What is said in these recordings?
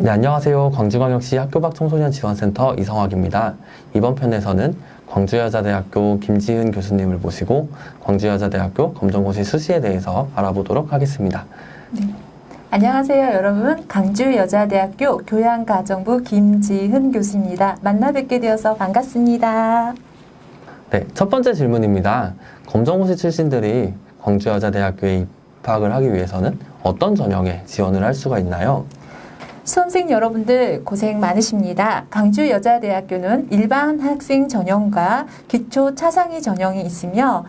네, 안녕하세요. 광주광역시 학교밖 청소년 지원센터 이성학입니다. 이번 편에서는 광주여자대학교 김지은 교수님을 모시고 광주여자대학교 검정고시 수시에 대해서 알아보도록 하겠습니다. 네. 안녕하세요, 여러분. 광주여자대학교 교양가정부 김지은 교수입니다. 만나 뵙게 되어서 반갑습니다. 네, 첫 번째 질문입니다. 검정고시 출신들이 광주여자대학교에 입학을 하기 위해서는 어떤 전형에 지원을 할 수가 있나요? 수험생 여러분들 고생 많으십니다. 광주여자대학교는 일반 학생 전형과 기초 차상위 전형이 있으며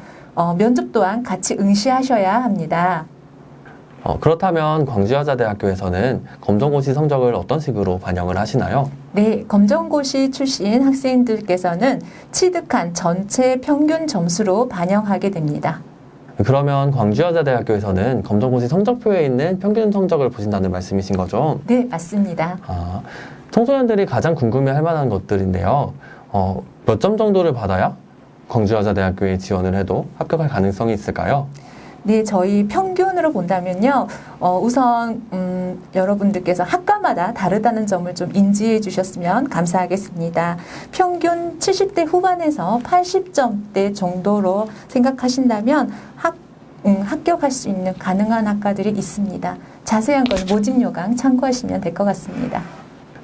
면접 또한 같이 응시하셔야 합니다. 그렇다면 광주여자대학교에서는 검정고시 성적을 어떤 식으로 반영을 하시나요? 네, 검정고시 출신 학생들께서는 취득한 전체 평균 점수로 반영하게 됩니다. 그러면 광주여자대학교에서는 검정고시 성적표에 있는 평균 성적을 보신다는 말씀이신 거죠? 네, 맞습니다. 청소년들이 가장 궁금해할 만한 것들인데요. 몇 점 정도를 받아야 광주여자대학교에 지원을 해도 합격할 가능성이 있을까요? 네, 저희 평균으로 본다면요. 우선 여러분들께서 학과마다 다르다는 점을 좀 인지해 주셨으면 감사하겠습니다. 평균 70대 후반에서 80점대 정도로 생각하신다면 합격할 수 있는 가능한 학과들이 있습니다. 자세한 건 모집 요강 참고하시면 될 것 같습니다.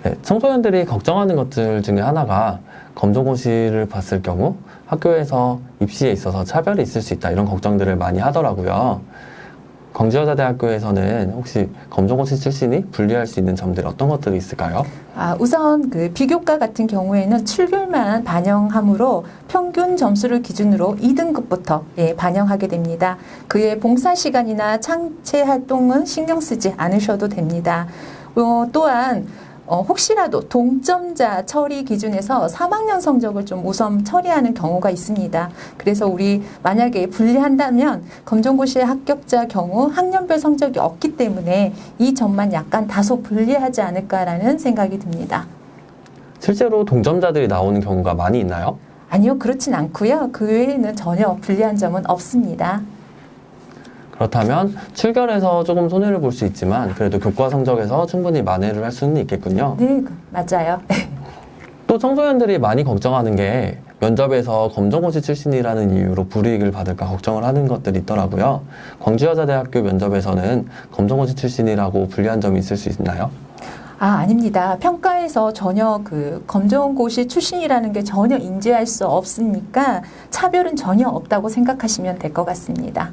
네, 청소년들이 걱정하는 것들 중에 하나가 검정고시를 봤을 경우 학교에서 입시에 있어서 차별이 있을 수 있다 이런 걱정들을 많이 하더라고요. 광주여자대학교에서는 혹시 검정고시 출신이 분리할 수 있는 점들이 어떤 것들이 있을까요? 우선 그 비교과 같은 경우에는 출결만 반영하므로 평균 점수를 기준으로 2등급부터 반영하게 됩니다. 그의 봉사 시간이나 창체 활동은 신경 쓰지 않으셔도 됩니다. 또한 혹시라도 동점자 처리 기준에서 3학년 성적을 좀 우선 처리하는 경우가 있습니다. 그래서 우리 만약에 분리한다면 검정고시의 합격자 경우 학년별 성적이 없기 때문에 이 점만 약간 다소 불리하지 않을까라는 생각이 듭니다. 실제로 동점자들이 나오는 경우가 많이 있나요? 아니요, 그렇진 않고요. 그 외에는 전혀 불리한 점은 없습니다. 그렇다면 출결에서 조금 손해를 볼 수 있지만 그래도 교과 성적에서 충분히 만회를 할 수는 있겠군요. 네, 맞아요. 또 청소년들이 많이 걱정하는 게 면접에서 검정고시 출신이라는 이유로 불이익을 받을까 걱정을 하는 것들이 있더라고요. 광주여자대학교 면접에서는 검정고시 출신이라고 불리한 점이 있을 수 있나요? 아닙니다. 평가에서 전혀 그 검정고시 출신이라는 게 전혀 인지할 수 없으니까 차별은 전혀 없다고 생각하시면 될 것 같습니다.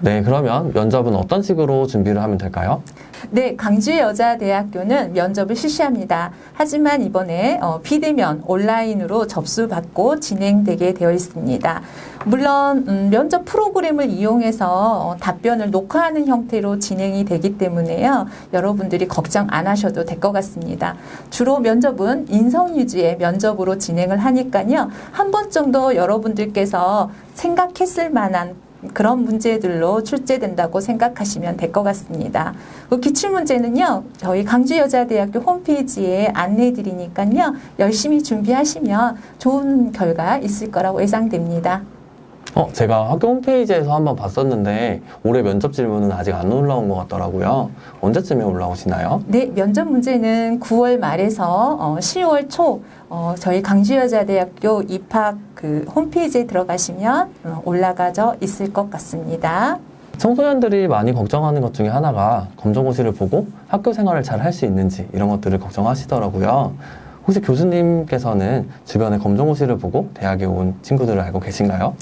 네, 그러면 면접은 어떤 식으로 준비를 하면 될까요? 네, 광주여자대학교는 면접을 실시합니다. 하지만 이번에 비대면 온라인으로 접수받고 진행되게 되어 있습니다. 물론 면접 프로그램을 이용해서 답변을 녹화하는 형태로 진행이 되기 때문에요. 여러분들이 걱정 안 하셔도 될 것 같습니다. 주로 면접은 인성유지의 면접으로 진행을 하니까요. 한 번 정도 여러분들께서 생각했을 만한 그런 문제들로 출제된다고 생각하시면 될 것 같습니다. 그 기출문제는요, 저희 광주여자대학교 홈페이지에 안내해 드리니까요, 열심히 준비하시면 좋은 결과 있을 거라고 예상됩니다. 제가 학교 홈페이지에서 한번 봤었는데 올해 면접 질문은 아직 안 올라온 것 같더라고요. 언제쯤에 올라오시나요? 네, 면접 문제는 9월 말에서 10월 초 저희 광주여자대학교 입학 그 홈페이지에 들어가시면 올라가져 있을 것 같습니다. 청소년들이 많이 걱정하는 것 중에 하나가 검정고시를 보고 학교 생활을 잘 할 수 있는지 이런 것들을 걱정하시더라고요. 혹시 교수님께서는 주변에 검정고시를 보고 대학에 온 친구들을 알고 계신가요?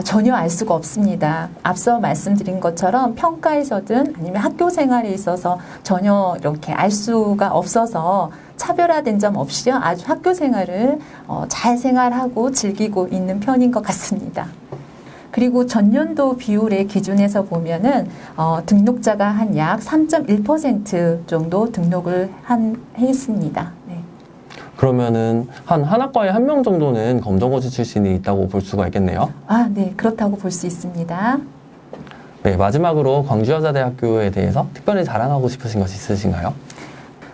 전혀 알 수가 없습니다. 앞서 말씀드린 것처럼 평가에서든 아니면 학교 생활에 있어서 전혀 이렇게 알 수가 없어서 차별화된 점 없이요. 아주 학교 생활을 잘 생활하고 즐기고 있는 편인 것 같습니다. 그리고 전년도 비율의 기준에서 보면은 등록자가 한 약 3.1% 정도 등록을 했습니다. 네. 그러면은 한 학과에 한 명 정도는 검정고시 출신이 있다고 볼 수가 있겠네요. 네, 그렇다고 볼 수 있습니다. 네, 마지막으로 광주여자대학교에 대해서 특별히 자랑하고 싶으신 것이 있으신가요?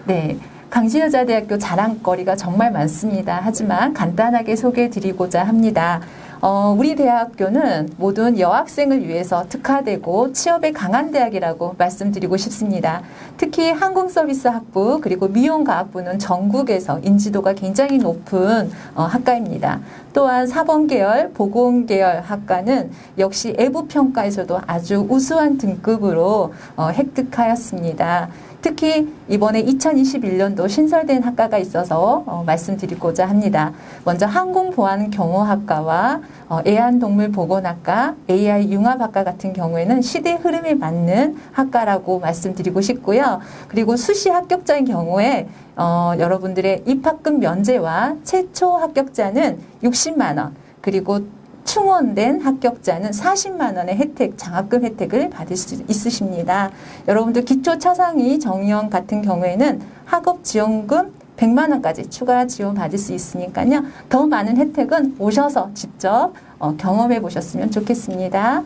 네. 광주여자대학교 자랑거리가 정말 많습니다. 하지만 간단하게 소개해드리고자 합니다. 우리 대학교는 모든 여학생을 위해서 특화되고 취업에 강한 대학이라고 말씀드리고 싶습니다. 특히 항공서비스학부 그리고 미용과학부는 전국에서 인지도가 굉장히 높은 학과입니다. 또한 사범계열, 보건계열 학과는 역시 애부평가에서도 아주 우수한 등급으로 획득하였습니다. 특히 이번에 2021년도 신설된 학과가 있어서 말씀드리고자 합니다. 먼저 항공보안경호학과와 애완동물보건학과, AI 융합학과 같은 경우에는 시대 흐름에 맞는 학과라고 말씀드리고 싶고요. 그리고 수시 합격자인 경우에 여러분들의 입학금 면제와 최초 합격자는 60만 원, 그리고 충원된 합격자는 40만 원의 혜택, 장학금 혜택을 받을 수 있으십니다. 여러분들 기초 차상위 정형 같은 경우에는 학업 지원금 100만 원까지 추가 지원 받을 수 있으니까요. 더 많은 혜택은 오셔서 직접 경험해 보셨으면 좋겠습니다.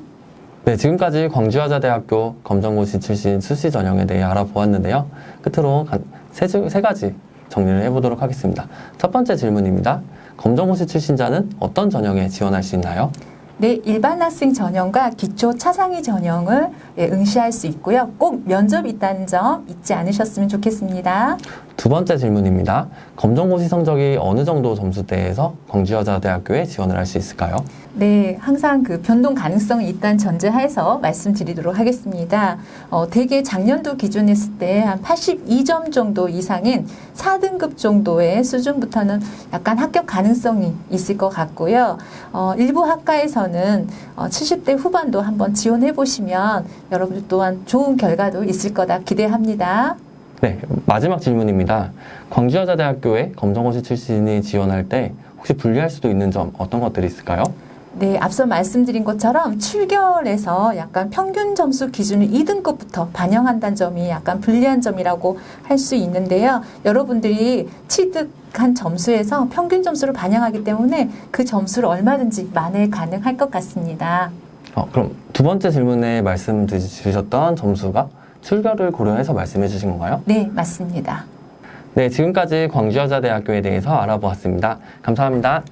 네, 지금까지 광주여자대학교 검정고시 출신 수시 전형에 대해 알아보았는데요. 끝으로 세 가지 정리를 해보도록 하겠습니다. 첫 번째 질문입니다. 검정고시 출신자는 어떤 전형에 지원할 수 있나요? 네, 일반 학생 전형과 기초 차상위 전형을 응시할 수 있고요. 꼭 면접이 있다는 점 잊지 않으셨으면 좋겠습니다. 두 번째 질문입니다. 검정고시 성적이 어느 정도 점수대에서 광주여자대학교에 지원을 할 수 있을까요? 네, 항상 그 변동 가능성이 있다는 전제하에서 말씀드리도록 하겠습니다. 대개 작년도 기준했을 때 한 82점 정도 이상인 4등급 정도의 수준부터는 약간 합격 가능성이 있을 것 같고요. 일부 학과에서는 70대 후반도 한번 지원해 보시면 여러분들 또한 좋은 결과도 있을 거다 기대합니다. 네, 마지막 질문입니다. 광주여자대학교에 검정고시 출신이 지원할 때 혹시 불리할 수도 있는 점 어떤 것들이 있을까요? 네, 앞서 말씀드린 것처럼 출결에서 약간 평균 점수 기준을 2등급부터 반영한다는 점이 약간 불리한 점이라고 할 수 있는데요. 여러분들이 취득한 점수에서 평균 점수를 반영하기 때문에 그 점수를 얼마든지 만회 가능할 것 같습니다. 그럼 두 번째 질문에 말씀 주셨던 점수가 출결을 고려해서 말씀해 주신 건가요? 네, 맞습니다. 네, 지금까지 광주여자대학교에 대해서 알아보았습니다. 감사합니다.